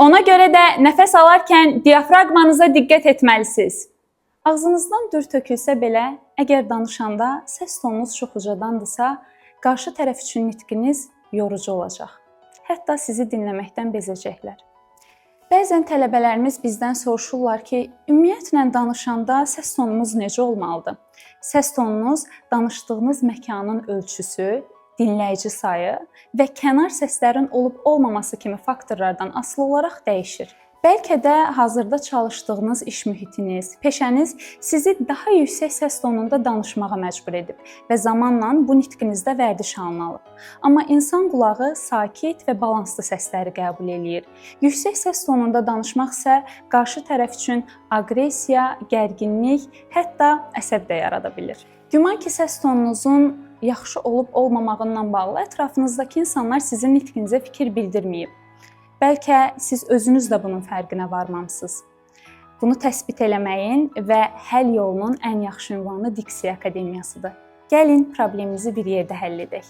Ona görə də nəfəs alarkən diafraqmanıza diqqət etməlisiniz. Ağzınızdan dür tökülsə belə, əgər danışanda səs tonunuz çox ucadandırsa, qarşı tərəf üçün nitqiniz yorucu olacaq. Hətta sizi dinləməkdən bezəcəklər. Bəzən tələbələrimiz bizdən soruşurlar ki, ümumiyyətlə danışanda səs tonumuz necə olmalıdır? Səs tonunuz danışdığınız məkanın ölçüsü, dinləyici sayı və kənar səslərin olub-olmaması kimi faktorlardan asılı olaraq dəyişir. Bəlkə də hazırda çalışdığınız iş mühitiniz, peşəniz sizi daha yüksək səs tonunda danışmağa məcbur edib və zamanla bu nitqinizdə vərdiş alınıb. Amma insan qulağı sakit və balanslı səsləri qəbul eləyir. Yüksək səs tonunda danışmaq isə qarşı tərəf üçün aqressiya, gərginlik, hətta əsəb də yarada bilir. Güman ki, səs tonunuzun yaxşı olub-olmamağından bağlı ətrafınızdakı insanlar sizin nitqinizə fikir bildirməyib. Bəlkə siz özünüz də bunun fərqinə varmamısınız. Bunu təsbit eləməyin və həll yolunun ən yaxşı ünvanı Diksiya Akademiyasıdır. Gəlin problemimizi bir yerdə həll edək.